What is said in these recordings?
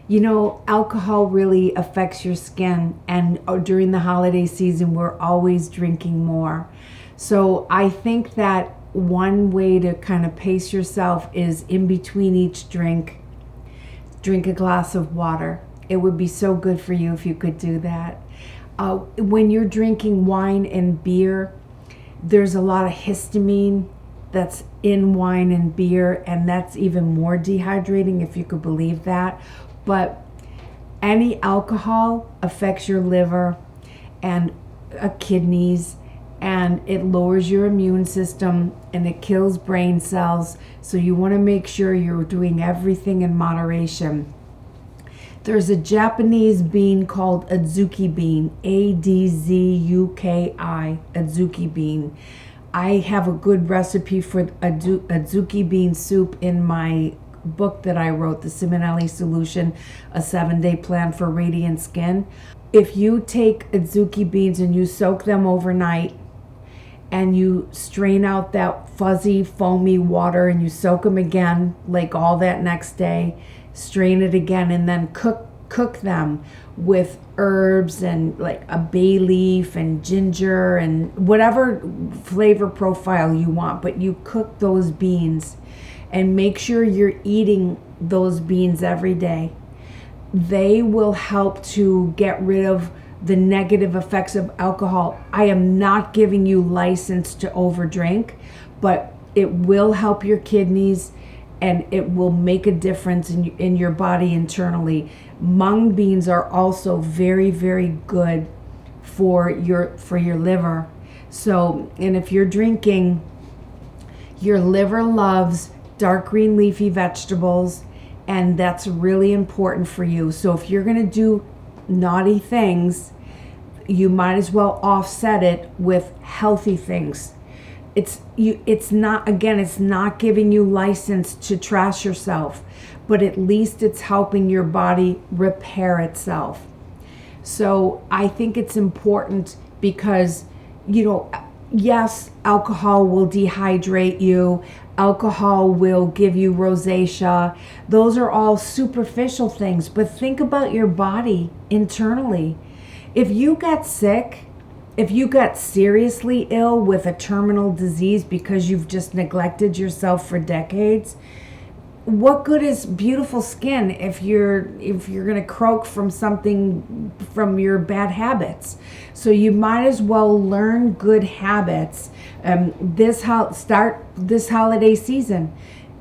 You know, alcohol really affects your skin, and during the holiday season, we're always drinking more. So I think that one way to kind of pace yourself is in between each drink a glass of water. It would be so good for you if you could do that. When you're drinking wine and beer, there's a lot of histamine that's in wine and beer, and that's even more dehydrating, if you could believe that. But any alcohol affects your liver and kidneys, and it lowers your immune system and it kills brain cells. So you want to make sure you're doing everything in moderation. There's a Japanese bean called adzuki bean, Adzuki, adzuki bean. I have a good recipe for adzuki bean soup in my book that I wrote, The Simonelli Solution, a 7-day plan for radiant skin. If you take adzuki beans and you soak them overnight and you strain out that fuzzy, foamy water and you soak them again, like all that next day, strain it again, and then cook them with herbs and like a bay leaf and ginger and whatever flavor profile you want, but you cook those beans and make sure you're eating those beans every day. They will help to get rid of the negative effects of alcohol. I am not giving you license to overdrink, but it will help your kidneys and it will make a difference in your body internally. Mung beans are also very, very good for your liver. So, and if you're drinking, your liver loves dark green leafy vegetables, and that's really important for you. So if you're going to do naughty things, you might as well offset it with healthy things. It's not giving you license to trash yourself, but at least it's helping your body repair itself. So I think it's important because, yes, alcohol will dehydrate you. Alcohol will give you rosacea. Those are all superficial things, but think about your body internally. If you got sick, if you got seriously ill with a terminal disease because you've just neglected yourself for decades, what good is beautiful skin if you're going to croak from something, from your bad habits? So you might as well learn good habits. Start this holiday season.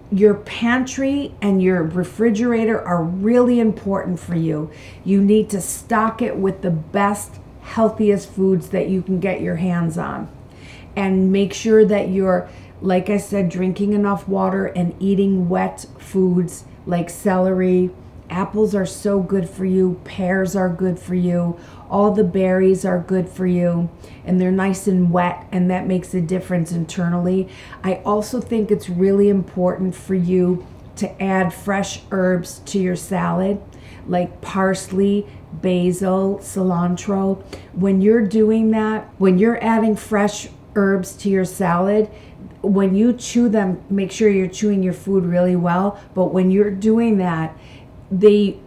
Your pantry and your refrigerator are really important for you. You need to stock it with the best, healthiest foods that you can get your hands on. And make sure that you're, like I said, drinking enough water and eating wet foods like celery. Apples are so good for you. Pears are good for you. All the berries are good for you. And they're nice and wet, and that makes a difference internally. I also think it's really important for you to add fresh herbs to your salad, like parsley, basil, cilantro. When you're doing that, when you're adding fresh herbs to your salad, when you chew them, make sure you're chewing your food really well. But when you're doing that, the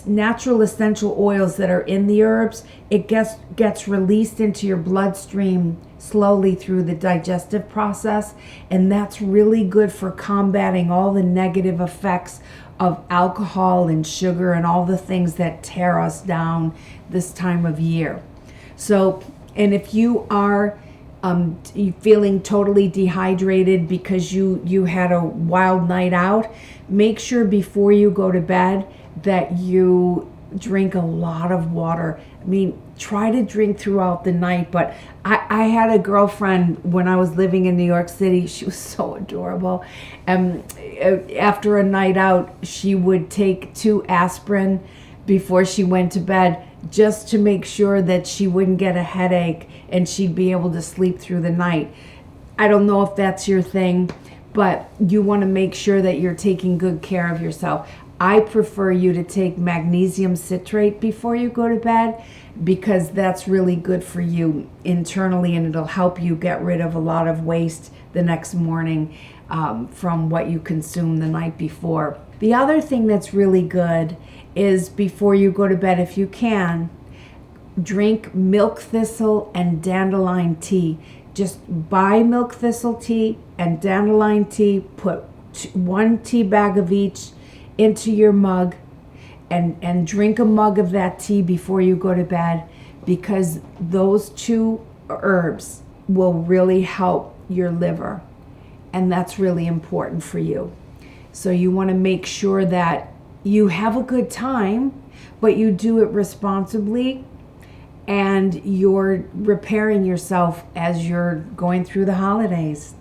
natural essential oils that are in the herbs, it gets released into your bloodstream slowly through the digestive process, and that's really good for combating all the negative effects of alcohol and sugar and all the things that tear us down this time of year. So, and if you are feeling totally dehydrated because you had a wild night out, make sure before you go to bed that you drink a lot of water. I mean, try to drink throughout the night, but I had a girlfriend when I was living in New York City. She was so adorable. After a night out, she would take 2 aspirin before she went to bed, just to make sure that she wouldn't get a headache and she'd be able to sleep through the night. I don't know if that's your thing, but you want to make sure that you're taking good care of yourself. I prefer you to take magnesium citrate before you go to bed, because that's really good for you internally, and it'll help you get rid of a lot of waste the next morning. from what you consumed the night before. The other thing that's really good is before you go to bed, if you can, drink milk thistle and dandelion tea. Just buy milk thistle tea and dandelion tea, put 1 tea bag of each into your mug, and drink a mug of that tea before you go to bed, because those 2 herbs will really help your liver, and that's really important for you. So you want to make sure that you have a good time, but you do it responsibly, and you're repairing yourself as you're going through the holidays.